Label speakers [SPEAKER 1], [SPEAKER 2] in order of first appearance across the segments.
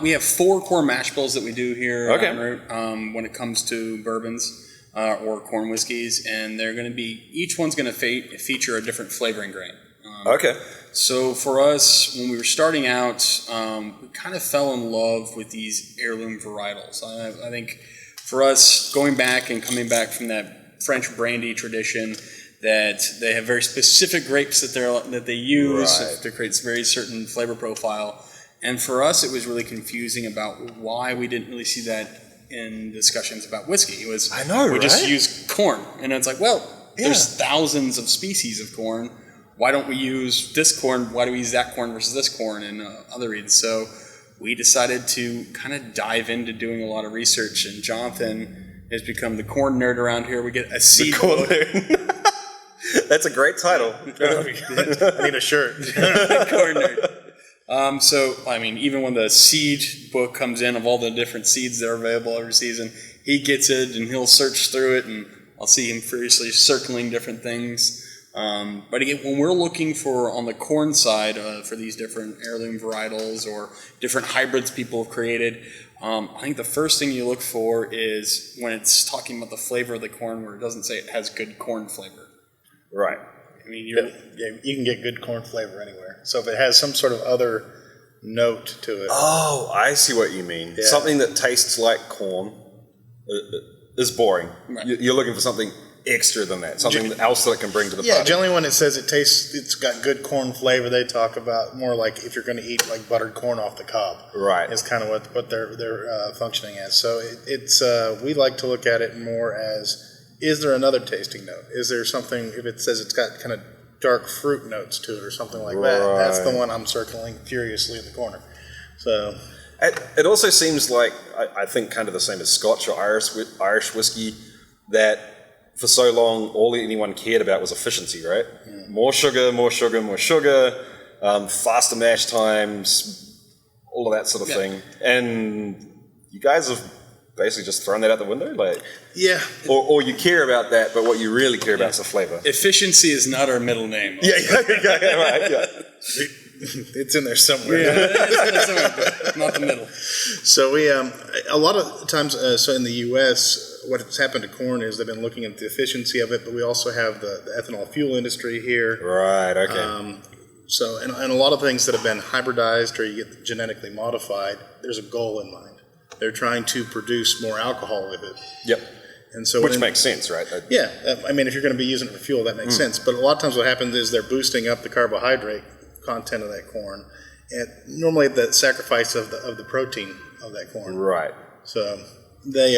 [SPEAKER 1] We have 4 core mash bills that we do here at Ironroot when it comes to bourbons or corn whiskeys, and they're going to be, each one's going to feature a different flavoring grain. So for us, when we were starting out, we kind of fell in love with these heirloom varietals. I think for us, going back and coming back from that French brandy tradition, that they have very specific grapes that they use to create a very certain flavor profile. And for us, it was really confusing about why we didn't really see that in discussions about whiskey. It was, we just use corn. And it's like, well, there's thousands of species of corn. Why don't we use this corn? Why do we use that corn versus this corn and other reeds? So we decided to kind of dive into doing a lot of research. And Jonathan has become the corn nerd around here. We get a seed book.
[SPEAKER 2] That's a great title.
[SPEAKER 3] I need a shirt.
[SPEAKER 1] Corn nerd. So, I mean, even when the seed book comes in of all the different seeds that are available every season, he gets it and he'll search through it, and I'll see him furiously circling different things. But again, when we're looking for, on the corn side, for these different heirloom varietals or different hybrids people have created, I think the first thing you look for is when it's talking about the flavor of the corn, where it doesn't say it has good corn flavor.
[SPEAKER 2] Right.
[SPEAKER 1] I mean,
[SPEAKER 3] you can get good corn flavor anywhere. So if it has some sort of other note to it.
[SPEAKER 2] Oh, I see what you mean. Yeah. Something that tastes like corn is boring. Right. You're looking for something extra than that, something else that it can bring to the party.
[SPEAKER 3] Yeah, generally when it says it's got good corn flavor, they talk about more like if you're going to eat like buttered corn off the cob.
[SPEAKER 2] Right.
[SPEAKER 3] Is kind of what they're functioning as. So it's we like to look at it more as, is there another tasting note? Is there something, if it says it's got kind of dark fruit notes to it or something like that, that's the one I'm circling furiously in the corner. So
[SPEAKER 2] it also seems like, I think kind of the same as Scotch or Irish whiskey, that for so long all anyone cared about was efficiency, right? Mm. More sugar, faster mash times, all of that sort of thing. And you guys have basically just thrown that out the window, or you care about that, but what you really care about is the flavor.
[SPEAKER 1] Efficiency is not our middle name.
[SPEAKER 3] Right. It's in there somewhere.
[SPEAKER 1] It's in there somewhere, but not the middle.
[SPEAKER 3] So we a lot of times, so in the U.S., what has happened to corn is they've been looking at the efficiency of it, but we also have the ethanol fuel industry here.
[SPEAKER 2] Right. Okay.
[SPEAKER 3] So and a lot of things that have been hybridized or you get genetically modified, there's a goal in mind. They're trying to produce more alcohol with it.
[SPEAKER 2] Yep.
[SPEAKER 3] And so
[SPEAKER 2] which makes sense, right?
[SPEAKER 3] I mean, if you're going to be using it for fuel, that makes sense. But a lot of times what happens is they're boosting up the carbohydrate content of that corn, and normally at the sacrifice of the protein of that corn.
[SPEAKER 2] Right.
[SPEAKER 3] So they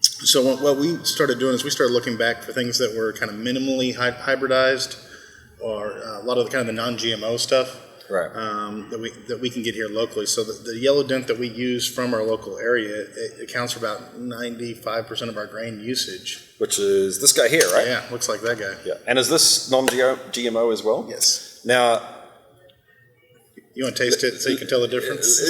[SPEAKER 3] so what we started doing is we started looking back for things that were kind of minimally hybridized, or a lot of the kind of the non-GMO stuff.
[SPEAKER 2] Right.
[SPEAKER 3] That we can get here locally. So the yellow dent that we use from our local area, it accounts for about 95% of our grain usage.
[SPEAKER 2] Which is this guy here, right?
[SPEAKER 3] Yeah, looks like that guy.
[SPEAKER 2] Yeah. And is this non-GMO as well?
[SPEAKER 3] Yes.
[SPEAKER 2] Now,
[SPEAKER 3] you want to taste it so you can tell the difference?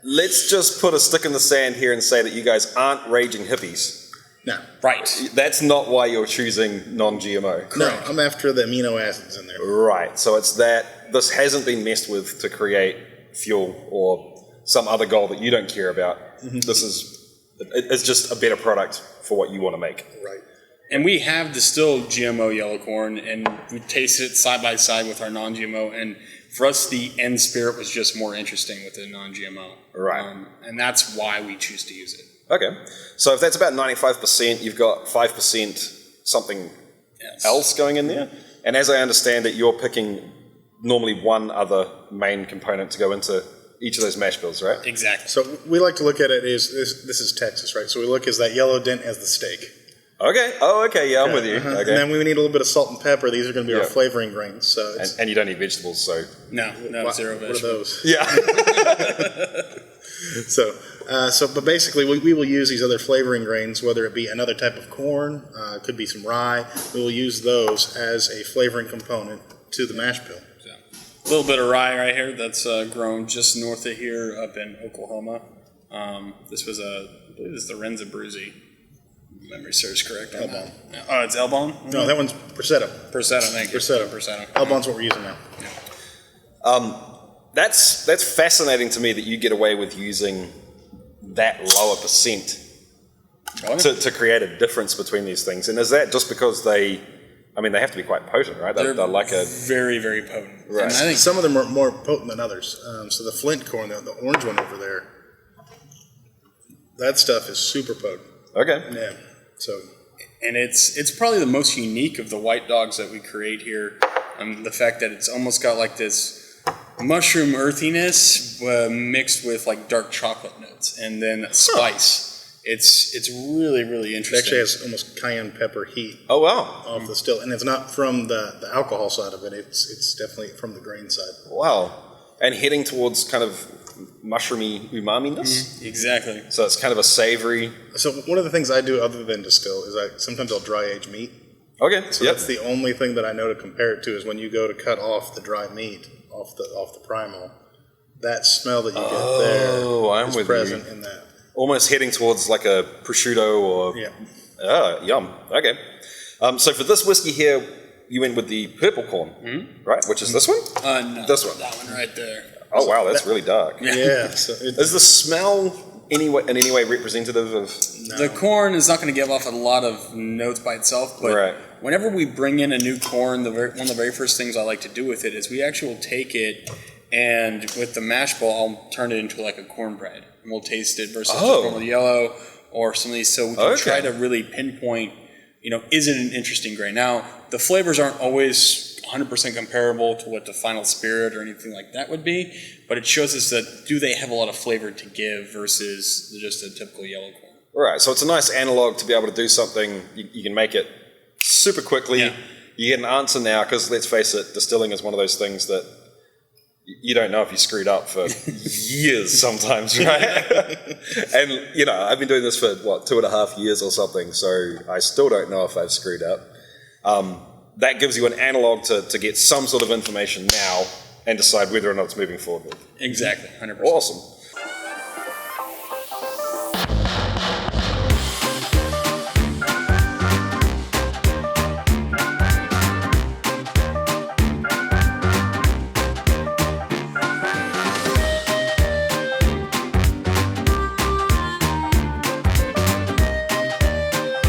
[SPEAKER 2] Let's just put a stick in the sand here and say that you guys aren't raging hippies.
[SPEAKER 3] No.
[SPEAKER 2] Right. That's not why you're choosing non-GMO.
[SPEAKER 3] Correct. No, I'm after the amino acids in there.
[SPEAKER 2] Right. So it's that this hasn't been messed with to create fuel or some other goal that you don't care about. Mm-hmm. It's just a better product for what you want to make.
[SPEAKER 3] Right.
[SPEAKER 1] And we have distilled GMO yellow corn, and we tasted it side by side with our non-GMO, and for us, the end spirit was just more interesting with the non-GMO.
[SPEAKER 2] Right.
[SPEAKER 1] And that's why we choose to use it.
[SPEAKER 2] Okay. So if that's about 95%, you've got 5% something else going in there. And as I understand it, you're picking normally one other main component to go into each of those mash bills, right?
[SPEAKER 1] Exactly.
[SPEAKER 3] So we like to look at it as, this is Texas, right? So we look as that yellow dent as the steak.
[SPEAKER 2] Okay. Oh, okay. Yeah, I'm with you.
[SPEAKER 3] Uh-huh.
[SPEAKER 2] Okay.
[SPEAKER 3] And then we need a little bit of salt and pepper. These are going to be our flavoring grains. So
[SPEAKER 2] and you don't need vegetables, so...
[SPEAKER 1] No, zero vegetables.
[SPEAKER 3] What are those?
[SPEAKER 2] Yeah.
[SPEAKER 3] But basically, we will use these other flavoring grains, whether it be another type of corn, could be some rye. We will use those as a flavoring component to the mash bill.
[SPEAKER 1] So, a little bit of rye right here that's grown just north of here up in Oklahoma. This was I believe this is the Renza Bruzi. Memory serves correct.
[SPEAKER 3] Elbon.
[SPEAKER 1] Oh, it's Elbon?
[SPEAKER 3] No, that one's Prosecco.
[SPEAKER 1] Prosecco, thank you.
[SPEAKER 3] Prosecco. Elbon's what we're using now.
[SPEAKER 2] That's fascinating to me that you get away with using that lower percent to create a difference between these things. And is that just because they have to be quite potent, right? They're like a
[SPEAKER 1] very, very potent.
[SPEAKER 2] Right.
[SPEAKER 1] And I think
[SPEAKER 3] some of them are more potent than others. So the flint corn, the orange one over there, that stuff is super potent.
[SPEAKER 2] Okay.
[SPEAKER 3] Yeah. So.
[SPEAKER 1] And it's probably the most unique of the white dogs that we create here. The fact that it's almost got like this mushroom earthiness mixed with like dark chocolate notes and then spice. It's really, really interesting.
[SPEAKER 3] It actually has almost cayenne pepper heat.
[SPEAKER 2] Oh, wow.
[SPEAKER 3] Off the still, and it's not from the alcohol side of it. It's definitely from the grain side.
[SPEAKER 2] Wow. And heading towards kind of mushroomy umami-ness.
[SPEAKER 1] Exactly.
[SPEAKER 2] So it's kind of a savory.
[SPEAKER 3] So one of the things I do other than distill is sometimes I'll dry age meat.
[SPEAKER 2] Okay.
[SPEAKER 3] So that's the only thing that I know to compare it to is when you go to cut off the dry meat off the primal. That smell that you get there is present in that.
[SPEAKER 2] Almost heading towards like a prosciutto or...
[SPEAKER 3] Yeah.
[SPEAKER 2] Oh, yum. Okay. So for this whiskey here, you went with the purple corn, right? Which is this one?
[SPEAKER 1] No,
[SPEAKER 2] this one.
[SPEAKER 1] That one right there.
[SPEAKER 2] Oh, wow, that's really dark.
[SPEAKER 3] Yeah. So
[SPEAKER 2] is the smell in any way representative of...
[SPEAKER 1] No. The corn is not going to give off a lot of notes by itself, but whenever we bring in a new corn, one of the very first things I like to do with it is we actually will take it and with the mash bill, I'll turn it into like a cornbread. And we'll taste it versus normally yellow or some of these. So we can try to really pinpoint, is it an interesting grain? Now, the flavors aren't always 100% comparable to what the final spirit or anything like that would be, but it shows us that do they have a lot of flavor to give versus just a typical yellow corn.
[SPEAKER 2] Right, so it's a nice analog to be able to do something, you can make it super quickly. Yeah. You get an answer now, because let's face it, distilling is one of those things that you don't know if you screwed up for years sometimes, right? And, I've been doing this for, 2.5 years or something, so I still don't know if I've screwed up. That gives you an analog to get some sort of information now and decide whether or not it's moving forward with.
[SPEAKER 1] Exactly, 100%.
[SPEAKER 2] Awesome.